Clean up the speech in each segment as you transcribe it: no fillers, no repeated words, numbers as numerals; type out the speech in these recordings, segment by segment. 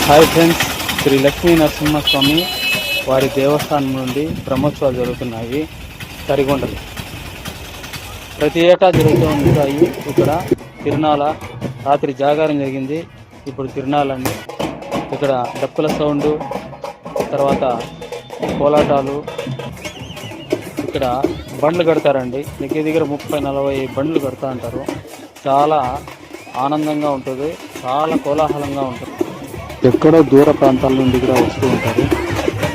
Hi friends, Shri Lakshmi Narasimhaswamy వారి దేవస్థానం నుండి బ్రహ్మోత్సవాలు జరుగుతున్నాయి. తరిగొండలు ప్రతి ఏటా జరుగుతూ ఉంటాయి. ఇక్కడ తిరునాళ రాత్రి జాగారం జరిగింది. ఇప్పుడు తిరునాళ్ళండి. ఇక్కడ డప్పుల సౌండ్, తర్వాత కోలాటాలు, ఇక్కడ బండ్లు కడతారండి. దగ్గర దగ్గర 30-40 బండ్లు కడతా అంటారు. చాలా ఆనందంగా ఉంటుంది, చాలా కోలాహలంగా ఉంటుంది. ఎక్కడో దూర ప్రాంతాల నుండి కూడా వస్తూ ఉంటారు.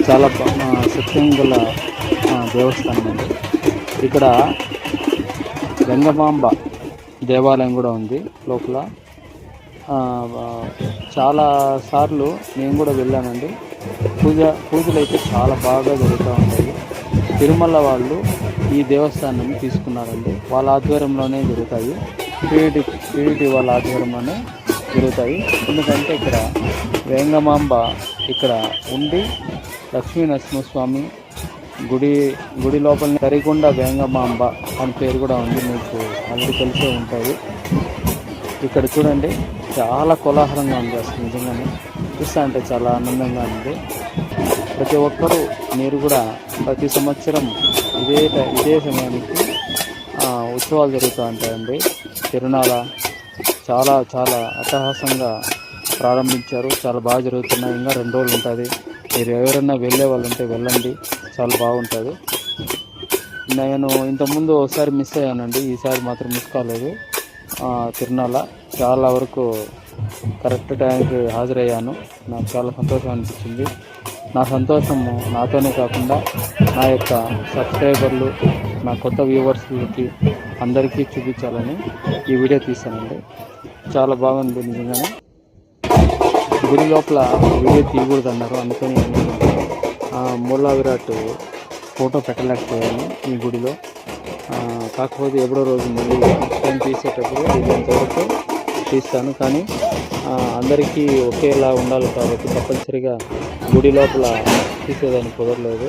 చాలా సత్యం గల దేవస్థానం అండి. ఇక్కడ వెంగమాంబ దేవాలయం కూడా ఉంది లోపల. చాలా సార్లు నేను కూడా వెళ్ళానండి. పూజలు అయితే చాలా బాగా జరుగుతూ ఉంటాయి. తిరుమల వాళ్ళు ఈ దేవస్థానాన్ని తీసుకున్నారండి. వాళ్ళ ఆధ్వర్యంలోనే జరుగుతాయి. టీడీటీ వాళ్ళ ఆధ్వర్యంలోనే జరుగుతాయి. ఎందుకంటే ఇక్కడ వేంగమాంబ ఇక్కడ ఉండి లక్ష్మీ నరసింహస్వామి గుడి లోపల తరిగొండ వేంగమాంబ అని పేరు కూడా ఉంది. మీకు ఆల్రెడీ తెలిసే ఉంటుంది. ఇక్కడ చూడండి, చాలా కోలాహలంగా ఉంది. అసలు నిజంగానే చూస్తా అంటే చాలా ఆనందంగా ఉంది. ప్రతి ఒక్కరూ మీరు కూడా ప్రతి సంవత్సరం ఇదే సమయానికి ఉత్సవాలు జరుగుతూ ఉంటాయండి. తిరునాళ చాలా చాలా అట్టహాసంగా ప్రారంభించారు. చాలా బాగా జరుగుతున్నాయి. ఇంకా 2 రోజులు ఉంటుంది. మీరు ఎవరైనా వెళ్ళే వాళ్ళు ఉంటే వెళ్ళండి, చాలా బాగుంటుంది. నేను ఇంతకుముందు ఒకసారి మిస్ అయ్యానండి, ఈసారి మాత్రం మిస్ కాలేదు. తిరునాళ చాలా వరకు కరెక్ట్ టైంకి హాజరయ్యాను. నాకు చాలా సంతోషం అనిపించింది. నా సంతోషం నాతోనే కాకుండా నా యొక్క సబ్స్క్రైబర్లు, నా కొత్త వ్యూవర్స్కి అందరికీ చూపించాలని ఈ వీడియో తీశానండి. చాలా బాగుంది నిజంగానే. గుడి లోపల వీడియో తీయకూడదు అన్నారు, అందుకని మూలా విరాట్ ఫోటో పెట్టలేకపోయాను ఈ గుడిలో. కాకపోతే ఎప్పుడో రోజు మళ్ళీ టైం తీసేటప్పుడు వీళ్ళంతవరకు తీస్తాను. కానీ అందరికీ ఒకేలా ఉండాలి కాబట్టి తప్పనిసరిగా గుడి లోపల తీసేదానికి కుదరలేదు.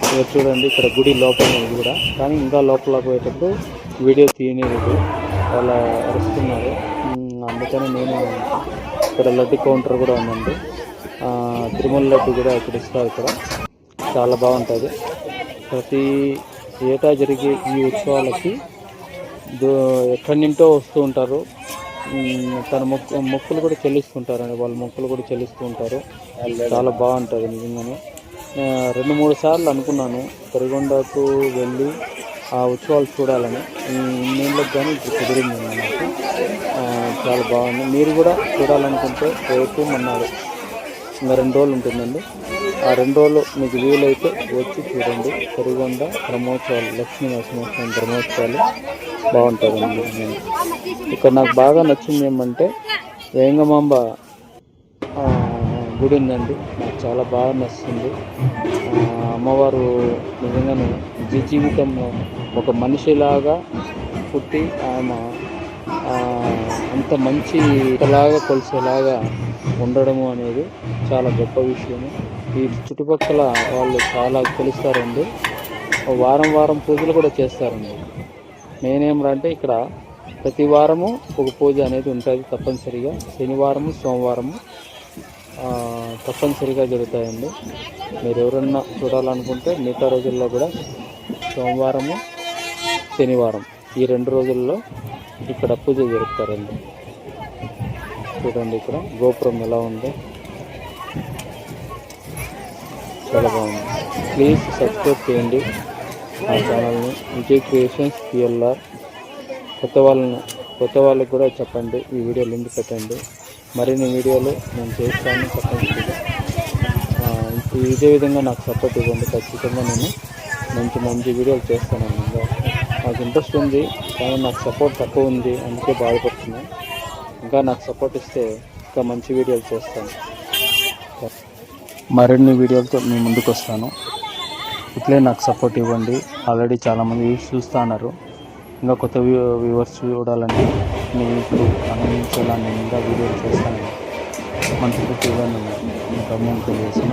ఇక్కడ చూడండి, ఇక్కడ గుడి లోపల ఇది కూడా. కానీ ఇంకా లోపల పోయేటప్పుడు వీడియో తీయలేదు, వాళ్ళ అరుస్తున్నారు. అందుకని నేను ఇక్కడ లడ్డు కౌంటర్ కూడా ఉందండి. తిరుమల లడ్డు కూడా ఇక్కడ ఇస్తారు. ఇక్కడ చాలా బాగుంటుంది. ప్రతి ఏటా జరిగే ఈ ఉత్సవాలకి ఎక్కడి నుంటో వస్తూ ఉంటారు. తన మొక్కులు కూడా చెల్లిస్తుంటారండి. వాళ్ళ మొక్కులు కూడా చెల్లిస్తూ ఉంటారు. చాలా బాగుంటుంది నిజంగానే. 2-3 సార్లు అనుకున్నాను తరిగొండకు వెళ్ళి ఆ ఉత్సవాలు చూడాలని. ఇన్నేళ్ళకి కానీ ఇప్పుడు కుదిరింది నాకు. చాలా బాగుంది. మీరు కూడా చూడాలనుకుంటే రేపు అన్నారు. ఇంకా 2 రోజులు ఉంటుందండి. ఆ 2 రోజులు మీకు వీలైతే వచ్చి చూడండి. తరిగొండ బ్రహ్మోత్సవాలు, లక్ష్మీ నరసింహస్వామి బ్రహ్మోత్సవాలు బాగుంటుందండి. ఇక్కడ నాకు బాగా నచ్చింది ఏమంటే వేంగమాంబ గుడి ఉందండి. నాకు చాలా బాగా నచ్చింది. అమ్మవారు నిజంగానే జీవితంలో ఒక మనిషిలాగా పుట్టి ఆమె అంత మంచిలాగా కొలిసేలాగా ఉండడము అనేది చాలా గొప్ప విషయము. ఈ చుట్టుపక్కల వాళ్ళు చాలా కొలుస్తారండి. వారం పూజలు కూడా చేస్తారండి. నేనేమంటే ఇక్కడ ప్రతి వారము ఒక పూజ అనేది ఉంటుంది తప్పనిసరిగా. శనివారము, సోమవారము తప్పనిసరిగా జరుగుతాయండి. మీరు ఎవరన్నా చూడాలనుకుంటే మిగతా రోజుల్లో కూడా సోమవారము, శనివారం ఈ 2 రోజుల్లో ఇక్కడ పూజ జరుపుతారండి. చూడండి ఇక్కడ గోపురం ఎలా ఉందో, చాలా బాగుంది. ప్లీజ్ సబ్స్క్రైబ్ చేయండి ఆ ఛానల్ని, విజయ్ క్రియేషన్స్ PLR. కొత్త వాళ్ళకి కూడా చెప్పండి, ఈ వీడియో లింక్ పెట్టండి. మరిన్ని వీడియోలు నేను చేస్తాను తప్పనిసరిగా. ఇదే విధంగా నాకు సపోర్ట్ ఇవ్వండి. ఖచ్చితంగా నేను మంచి వీడియోలు చేస్తాను. నాకు ఇంట్రెస్ట్ ఉంది, కానీ నాకు సపోర్ట్ తక్కువ ఉంది, అందుకే బాధపడుతున్నాను. ఇంకా నాకు సపోర్ట్ ఇస్తే ఇంకా మంచి వీడియోలు చేస్తాను. మరిన్ని వీడియోలతో మీ ముందుకు వస్తాను. ఇట్లే నాకు సపోర్ట్ ఇవ్వండి. ఆల్రెడీ చాలామంది చూస్తూ ఉన్నారు. ఇంకా కొత్త వ్యూవర్స్ చూడాలంటే నేను ఇప్పుడు ఆనందించేలా నేను ఇంకా వీడియోలు చేస్తాను. మంచి ఇవ్వండి. ఇంకా తెలియజేసిన